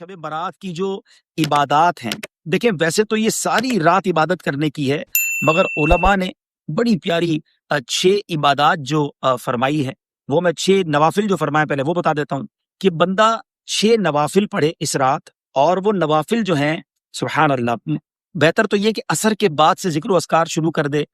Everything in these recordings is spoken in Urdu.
شب برات کی جو عبادات ہیں، دیکھیں ویسے تو یہ ساری رات عبادت کرنے کی ہے، مگر علماء نے بڑی پیاری 6 عبادات جو فرمائی ہے، وہ میں 6 نوافل جو فرمائے پہلے وہ بتا دیتا ہوں کہ بندہ 6 نوافل پڑھے اس رات، اور وہ نوافل جو ہیں سبحان اللہ، بہتر تو یہ کہ عصر کے بعد سے ذکر و اذکار شروع کر دے،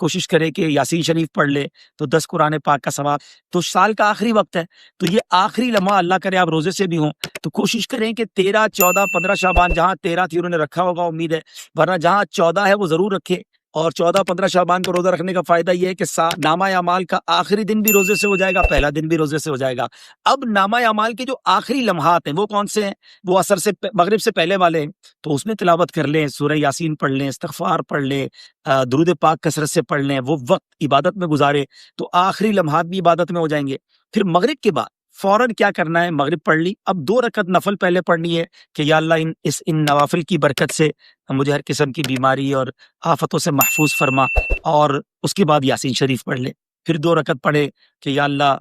کوشش کرے کہ یاسین شریف پڑھ لے تو 10 قرآن پاک کا ثواب، تو سال کا آخری وقت ہے، تو یہ آخری لمحہ اللہ کرے آپ روزے سے بھی ہوں تو کوشش کریں کہ 13 14 15 شعبان، جہاں 13 تھی انہوں نے رکھا ہوگا امید ہے، ورنہ جہاں 14 ہے وہ ضرور رکھے، اور 14 15 شعبان کو روزہ رکھنے کا فائدہ یہ ہے کہ نامہ اعمال کا آخری دن بھی روزے سے ہو جائے گا، پہلا دن بھی روزے سے ہو جائے گا۔ اب نامہ اعمال کے جو آخری لمحات ہیں وہ کون سے ہیں؟ وہ عصر سے مغرب سے پہلے والے ہیں، تو اس میں تلاوت کر لیں، سورہ یاسین پڑھ لیں، استغفار پڑھ لیں، درود پاک کثرت سے پڑھ لیں، وہ وقت عبادت میں گزارے تو آخری لمحات بھی عبادت میں ہو جائیں گے۔ پھر مغرب کے بعد فوراً کیا کرنا ہے؟ مغرب پڑھ لی، اب 2 رکعت نفل پہلے پڑھنی ہے کہ یا اللہ ان نوافل کی برکت سے مجھے ہر قسم کی بیماری اور آفتوں سے محفوظ فرما، اور اس کے بعد یاسین شریف پڑھ لے۔ پھر 2 رکعت پڑھے کہ یا اللہ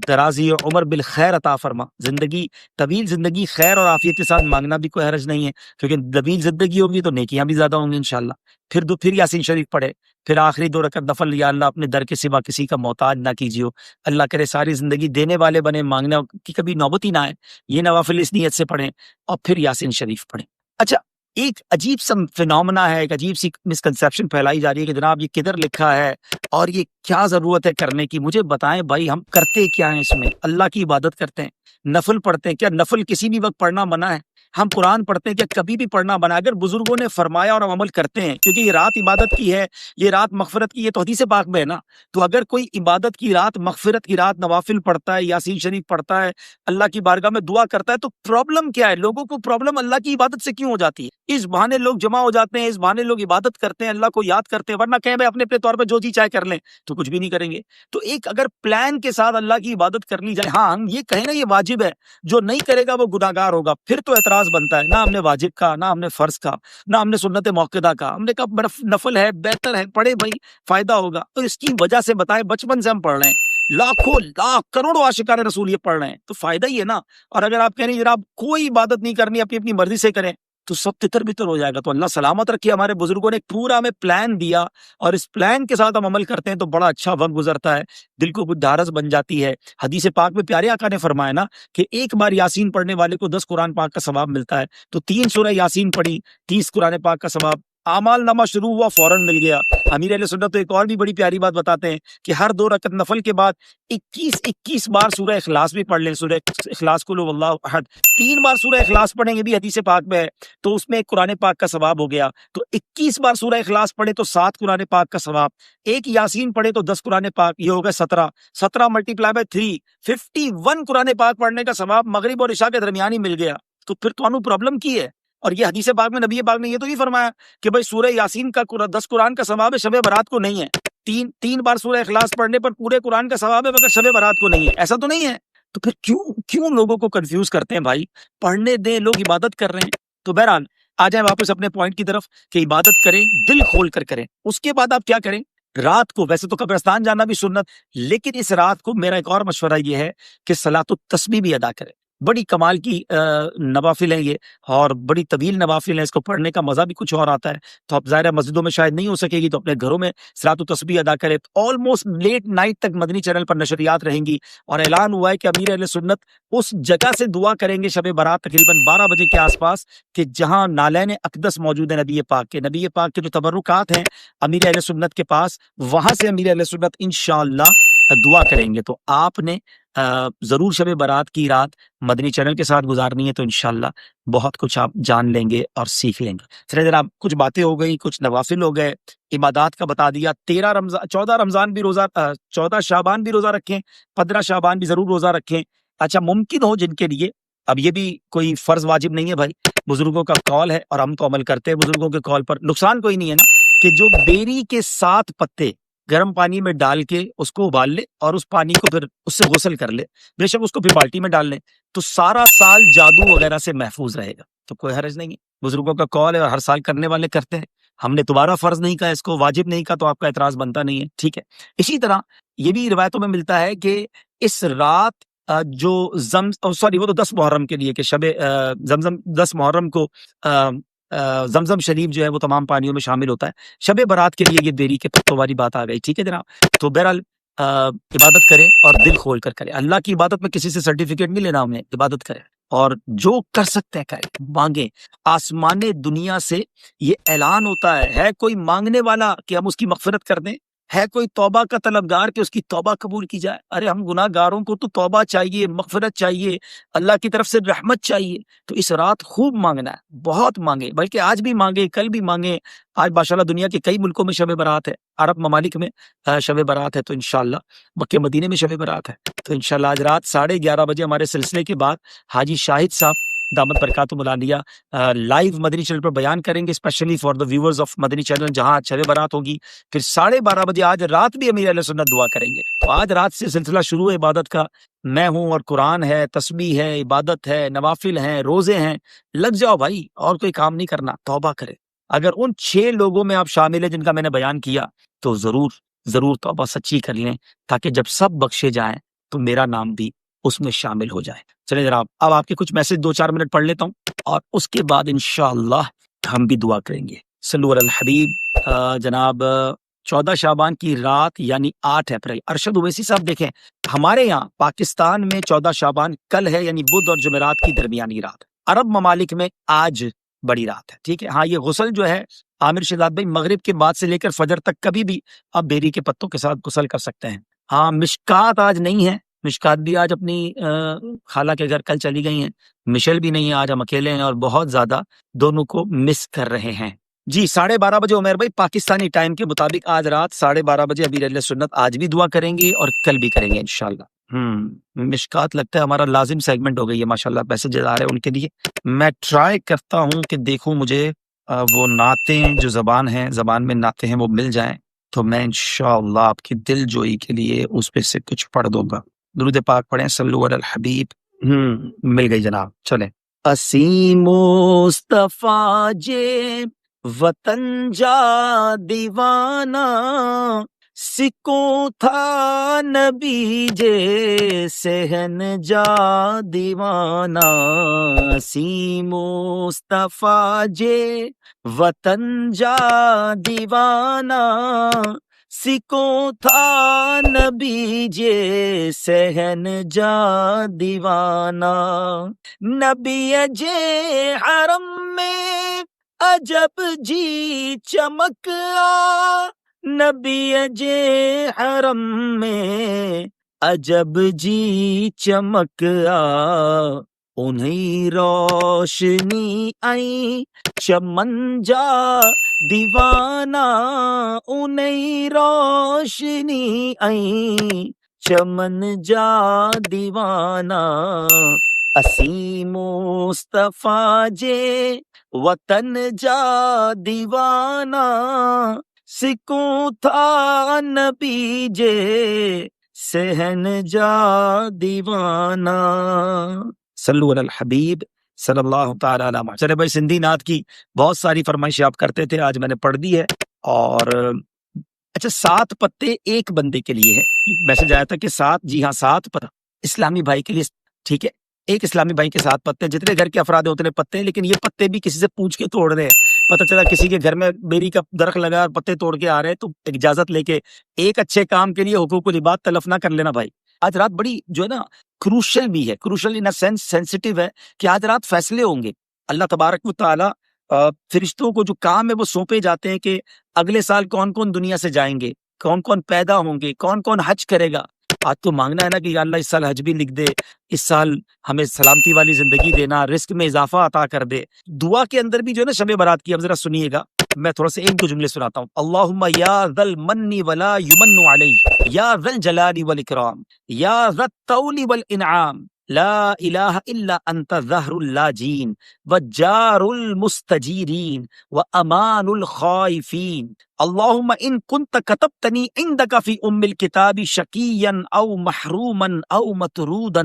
درازی عمر بالخیر عطا فرما، زندگی طویل زندگی خیر اور عافیت کے ساتھ مانگنا بھی کوئی حرج نہیں ہے، کیونکہ طویل زندگی ہوگی تو نیکیاں بھی زیادہ ہوں گی انشاءاللہ۔ پھر یاسین شریف پڑھے، پھر آخری 2 رکعت نفل، یا اللہ اپنے در کے سوا کسی کا محتاج نہ کیجیے، اللہ کرے ساری زندگی دینے والے بنے، مانگنے کی کبھی نوبت ہی نہ آئے، یہ نوافل اس نیت سے پڑھیں، اور پھر یاسین شریف پڑھیں۔ اچھا، ایک عجیب سا فینومنا ہے، ایک عجیب سی مسکنسیپشن پھیلائی جا رہی ہے کہ جناب یہ کدھر لکھا ہے اور یہ کیا ضرورت ہے کرنے کی؟ مجھے بتائیں بھائی، ہم کرتے کیا ہیں؟ اس میں اللہ کی عبادت کرتے ہیں، نفل پڑھتے ہیں، کیا نفل کسی بھی وقت پڑھنا منع ہے؟ ہم قرآن پڑھتے ہیں، کیا کبھی بھی پڑھنا منع ہے؟ اگر بزرگوں نے فرمایا اور ہم عمل کرتے ہیں، کیونکہ یہ رات عبادت کی ہے، یہ رات مغفرت کی، یہ تو حدیث پاک میں ہے نا، تو اگر کوئی عبادت کی رات، مغفرت کی رات نوافل پڑھتا ہے، یاسین شریف پڑھتا ہے، اللہ کی بارگاہ میں دعا کرتا ہے، تو پرابلم کیا ہے؟ لوگوں کو پرابلم اللہ کی عبادت سے کیوں ہو جاتی ہے؟ اس بہانے لوگ جمع ہو جاتے ہیں، اس بہانے لوگ عبادت کرتے ہیں، اللہ کو یاد کرتے ہیں، ورنہ کہیں بھائی اپنے اپنے طور پہ جو جی چاہے کر لیں تو کچھ بھی نہیں کریں گے۔ تو ایک اگر پلان کے ساتھ اللہ کی عبادت کر لی جائے، ہاں ہم یہ کہیں نا یہ واجب ہے، جو نہیں کرے گا وہ گناہگار ہوگا، پھر تو اعتراض بنتا ہے، نہ ہم نے واجب کا، نہ ہم نے فرض کا، نہ ہم نے سنت موقدہ کا، ہم نے کہا نفل ہے، بہتر ہے، پڑھے بھائی، فائدہ ہوگا۔ تو اس کی وجہ سے بتائیں، بچپن سے ہم پڑھ رہے ہیں، لاکھوں لاکھ کروڑوں عاشقان رسول یہ پڑھ رہے ہیں، تو فائدہ ہی ہے نا۔ اور اگر آپ کہہ رہے ہیں جناب کوئی عبادت نہیں کرنی، اپنی اپنی مرضی سے کریں، تو سب تتر بتر ہو جائے گا۔ تو اللہ سلامت رکھے، ہمارے بزرگوں نے ایک پورا ہمیں پلان دیا، اور اس پلان کے ساتھ ہم عمل کرتے ہیں تو بڑا اچھا وقت گزرتا ہے، دل کو کچھ ڈھارس بن جاتی ہے۔ حدیث پاک میں پیارے آقا نے فرمایا نا کہ ایک بار یاسین پڑھنے والے کو 10 قرآن پاک کا ثواب ملتا ہے، تو 3 سورہ یاسین پڑھی، 30 قرآن پاک کا ثواب، اعمال نامہ شروع ہوا فوراً مل گیا۔ امیر اہل سنت تو ایک اور بھی بڑی پیاری بات بتاتے ہیں کہ ہر 2 رکعت نفل کے بعد 21 بار سورہ اخلاص بھی پڑھ لیں، سورہ اخلاص قل هو اللہ احد، 3 بار سورہ اخلاص پڑھیں گے بھی حدیث پاک میں ہے، تو اس میں ایک قرآن پاک کا ثواب ہو گیا۔ تو 21 بار سورہ اخلاص پڑھے تو 7 قرآن پاک کا ثواب، ایک یاسین پڑھے تو 10 قرآن پاک، یہ ہو گئے 17 ملٹیپلائی بائی 3، 51 قرآن پاک پڑھنے کا ثواب مغرب اور عشاء کے درمیان ہی مل گیا۔ تو پھر تو انہوں پرابلم کی ہے؟ اور یہ حدیث پاک میں نبی پاک نے یہ تو نہیں فرمایا کہ بھائی سورہ یاسین کا 10 قرآن کا ثواب ہے، شب برات کو نہیں ہے، تین بار سورہ اخلاص پڑھنے پر پورے قرآن کا ثواب ہے مگر شب برات کو نہیں ہے، ایسا تو نہیں ہے۔ تو پھر کیوں لوگوں کو کنفیوز کرتے ہیں بھائی؟ پڑھنے دیں، لوگ عبادت کر رہے ہیں۔ تو بہرحال آ جائیں واپس اپنے پوائنٹ کی طرف کہ عبادت کریں، دل کھول کر کریں۔ اس کے بعد آپ کیا کریں؟ رات کو ویسے تو قبرستان جانا بھی سنت، لیکن اس رات کو میرا ایک اور مشورہ یہ ہے کہ صلاۃ التسبیح بھی ادا کریں۔ بڑی کمال کی نوافل ہیں یہ، اور بڑی طویل نوافل ہیں، اس کو پڑھنے کا مزہ بھی کچھ اور آتا ہے۔ تو اب ظاہر مسجدوں میں شاید نہیں ہو سکے گی تو اپنے گھروں میں صلاۃ التسبیح ادا کرے۔ آلموسٹ لیٹ نائٹ تک مدنی چینل پر نشریات رہیں گی، اور اعلان ہوا ہے کہ امیر اہل سنت اس جگہ سے دعا کریں گے شب برات تقریباً 12 بجے کے آس پاس، کہ جہاں نالین اقدس موجود ہیں نبی پاک کے جو تبرکات ہیں امیر اہل سنت کے پاس، وہاں سے امیر اہل سنت انشاءاللہ دعا کریں گے۔ تو آپ نے ضرور شب برات کی رات مدنی چینل کے ساتھ گزارنی ہے، تو انشاءاللہ بہت کچھ آپ جان لیں گے اور سیکھ لیں گے۔ چلیں جناب، کچھ باتیں ہو گئی، کچھ نوافل ہو گئے، عبادات کا بتا دیا۔ 14 شعبان بھی روزہ رکھیں، 15 شعبان بھی ضرور روزہ رکھیں۔ اچھا، ممکن ہو جن کے لیے، اب یہ بھی کوئی فرض واجب نہیں ہے بھائی، بزرگوں کا قول ہے اور ہم تو عمل کرتے ہیں بزرگوں کے قول پر، نقصان کوئی نہیں ہے نا، کہ جو بیری کے 7 پتے گرم پانی میں ڈال کے اس کو ابال لے اور اس پانی کو پھر اس سے غسل کر لے، بے شک اس کو پھر بالٹی میں ڈال لیں، تو سارا سال جادو وغیرہ سے محفوظ رہے گا، تو کوئی حرج نہیں ہے۔ بزرگوں کا قول ہے اور ہر سال کرنے والے کرتے ہیں، ہم نے دوبارہ فرض نہیں کہا، اس کو واجب نہیں کہا، تو آپ کا اعتراض بنتا نہیں ہے، ٹھیک ہے۔ اسی طرح یہ بھی روایتوں میں ملتا ہے کہ اس رات جو سوری وہ تو 10 محرم کے لیے کہ شب زمزم 10 محرم کو زمزم شریف جو ہے وہ تمام پانیوں میں شامل ہوتا ہے. شب برات کے لیے یہ بیری کے پتوں والی بات آ گئی. ٹھیک ہے جناب. تو بہرحال عبادت کریں اور دل کھول کر کریں. اللہ کی عبادت میں کسی سے سرٹیفکیٹ نہیں لینا ہمیں. عبادت کریں اور جو کر سکتے ہیں کریں. مانگیں. آسمان دنیا سے یہ اعلان ہوتا ہے کوئی مانگنے والا کہ ہم اس کی مغفرت کر دیں؟ ہے کوئی توبہ کا طلبگار کہ اس کی توبہ قبول کی جائے؟ ارے ہم گناہ گاروں کو تو توبہ چاہیے، مغفرت چاہیے، اللہ کی طرف سے رحمت چاہیے. تو اس رات خوب مانگنا ہے، بہت مانگے، بلکہ آج بھی مانگے، کل بھی مانگے. آج ماشاءاللہ دنیا کے کئی ملکوں میں شب برات ہے، عرب ممالک میں شب برات ہے. تو انشاءاللہ مکہ مدینے میں شب برات ہے. تو انشاءاللہ آج رات 11:30 بجے ہمارے سلسلے کے بعد حاجی شاہد صاحب دامت برکاتہم العالیہ لائیو مدنی چینل پر بیان کریں گے، specially for the viewers of Madani channel, جہاں شب برات ہوگی. پھر 12:30 بجے آج رات بھی امیر اہل سنت دعا کریں گے. تو آج رات سے سلسلہ شروع ہے عبادت کا. میں ہوں اور قرآن ہے، تسبیح ہے، عبادت ہے، نوافل ہیں، روزے ہیں. لگ جاؤ بھائی، اور کوئی کام نہیں کرنا. توبہ کرے. اگر ان 6 لوگوں میں آپ شامل ہیں جن کا میں نے بیان کیا تو ضرور توبہ سچی کر لیں، تاکہ جب سب بخشے جائیں تو میرا نام بھی اس میں شامل ہو جائے. چلیں جناب، اب آپ کے کچھ میسج 2-4 منٹ پڑھ لیتا ہوں اور اس کے بعد انشاءاللہ ہم بھی دعا کریں گے. صلو علی الحبیب. جناب 14 شعبان کی رات یعنی 8 اپریل. ارشد اویسی صاحب دیکھیں، ہمارے یہاں پاکستان میں 14 شعبان کل ہے، یعنی بدھ اور جمعرات کی درمیانی رات. عرب ممالک میں آج بڑی رات ہے. ٹھیک ہے. ہاں، یہ غسل جو ہے عامر شہزاد بھائی مغرب کے بعد سے لے کر فجر تک کبھی بھی آپ بیری کے پتوں کے ساتھ غسل کر سکتے ہیں. ہاں، مشکات آج نہیں ہے. مشکات بھی آج اپنی خالہ کے گھر کل چلی گئی ہیں. مشل بھی نہیں ہے. آج ہم اکیلے ہیں اور بہت زیادہ دونوں کو مس کر رہے ہیں. جی 12:30 بجے عمیر بھائی پاکستانی ٹائم کے مطابق آج رات 12:30 بجے امیر اہل سنت آج بھی دعا کریں گے اور کل بھی کریں گے انشاءاللہ. مشکات لگتا ہے ہمارا لازم سیگمنٹ ہو گئی ہے. ماشاءاللہ میسجز آ رہے ہیں ان کے لیے. میں ٹرائی کرتا ہوں کہ دیکھوں مجھے وہ نعتیں جو زبان میں نعتیں ہیں وہ مل جائیں تو میں انشاءاللہ آپ کی دل جوئی کے لیے اس پہ سے کچھ پڑھ دوں گا. درود پاک پڑھیں. صلو علی الحبیب. مل گئی جناب. چلیں. اسی مصطفیٰ جے وطن جا دیوانہ، سکوں تھا نبی جے سہن جا دیوانہ. اسی مصطفیٰ جے وطن جا دیوانہ، سکوں تھا نبی جے سہن جا دیوانہ. نبی جے حرم میں عجب جی چمک آ، نبی جے حرم میں عجب جی چمک آ. انہیں روشنی آئی چمن جا دیوانہ، انہیں روشنی آئی چمن جا دیوانہ. اسی مصطفیٰ جے وطن جا دیوانہ، سکوں تھا نبی جے سہن جا دیوانہ. صلو علی الحبیب صلی اللہ تعالی علیہ وسلم. چلے بھائی، سندھی نعت کی بہت ساری فرمائشیں آپ کرتے تھے، آج میں نے پڑھ دی ہے. اور اچھا، 7 پتے ایک بندے کے لیے ہے. میسج آیا تھا کہ 7، جی ہاں 7 پتے اسلامی بھائی کے لیے. ٹھیک ہے، ایک اسلامی بھائی کے 7 پتے. جتنے گھر کے افراد ہیں اتنے پتے ہیں، لیکن یہ پتے بھی کسی سے پوچھ کے توڑ رہے ہیں. پتہ چلا کسی کے گھر میں بیری کا درخت لگا اور پتے توڑ کے آ رہے ہیں، تو اجازت لے کے ایک اچھے کام کے لیے حقوق العباد تلف نہ کر لینا بھائی. آج رات بڑی جو ہے نا کروشل بھی ہے، کروشل ان سینس سینسٹیو ہے کہ آج رات فیصلے ہوں گے. اللہ تبارک و تعالی فرشتوں کو جو کام ہے وہ سونپے جاتے ہیں کہ اگلے سال کون کون دنیا سے جائیں گے، کون کون پیدا ہوں گے، کون کون حج کرے گا. آج تو مانگنا ہے نا کہ یا اللہ اس سال حج بھی لکھ دے، اس سال ہمیں سلامتی والی زندگی دینا، رزق میں اضافہ عطا کر دے. دعا کے اندر بھی جو ہے نا شب برات کی، اب ذرا سنیے گا، میں تھوڑا سا 1-2 جملے سناتا ہوں. اللہم یا ذا المن ولا یمن علی، یا ذا الجلال والاکرام، یا ذا الطول والانعام، لا الہ الا انت ظہر اللاجین وجار المستجیرین وامان الخائفین. اللہم ان کنت کتبتنی عندک فی ام الکتاب شقیا او محروما او مطرودا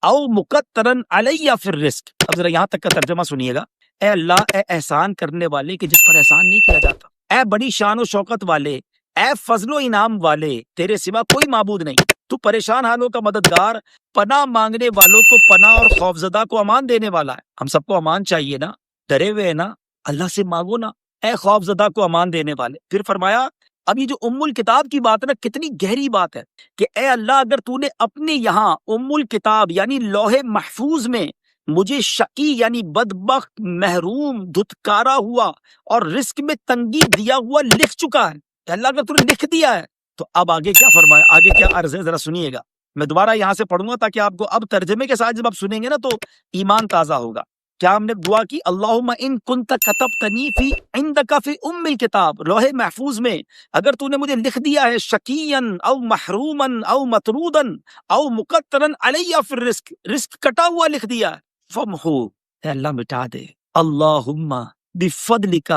او مقترا علی فی الرزق. اب ذرا یہاں تک کا ترجمہ سنیے گا. اے اللہ، اے احسان کرنے والے کہ جس پر احسان نہیں کیا جاتا، اے بڑی شان و شوکت والے، اے فضل و انعام والے، تیرے سوا کوئی معبود نہیں، تو پریشان حالوں کا مددگار، پناہ مانگنے والوں کو پناہ اور خوفزدہ کو امان دینے والا ہے۔ ہم سب کو امان چاہیے نا، ڈرے ہوئے ہیں نا، اللہ سے مانگو نا، اے خوفزدہ کو امان دینے والے۔ پھر فرمایا اب یہ جو ام الکتاب کی بات ہے نا، کتنی گہری بات ہے کہ اے اللہ اگر تو نے اپنے یہاں ام الکتاب یعنی لوح محفوظ میں مجھے شقی یعنی بدبخت، محروم، دھتکارا ہوا اور رزق میں تنگی دیا ہوا لکھ چکا ہے، اے اللہ اگر تو نے لکھ دیا ہے تو اب آگے کیا فرمایا، آگے کیا عرض ہے، ذرا سنیے گا۔ میں دوبارہ یہاں سے پڑھوں گا تاکہ آپ کو اب ترجمے کے ساتھ جب آپ سنیں گے نا تو ایمان تازہ ہوگا۔ کیا ہم نے دعا کی، اللہم ان کنت کتبتنی فی عندک فی ام الکتاب، لوح محفوظ میں اگر تو نے مجھے لکھ دیا ہے شقیًا او محروما او مطرودا او مقترا علی فی الرزق، رزق کٹا ہوا لکھ دیا ہے، فمحو، اے اللہ مٹا دے، اللہم بفضلک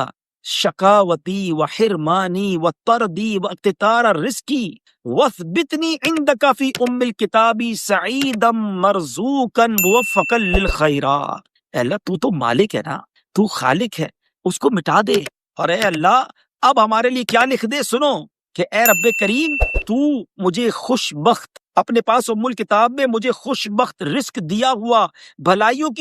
شقاوتی و حرمانی و طردی و اقتطار رزقی وثبتنی عندک فی ام الکتاب سعیدا مرزوقا موفقا للخیرات۔ اے اللہ تو مالک ہے نا، تو خالق ہے، اس کو مٹا دے، اور اے اللہ اب ہمارے لیے کیا لکھ دے، سنو کہ اے رب کریم تو مجھے خوش بخت، اپنے پاس ام الکتاب میں مجھے خوش بخت رزق دیا ہوا، بھلائیوں کی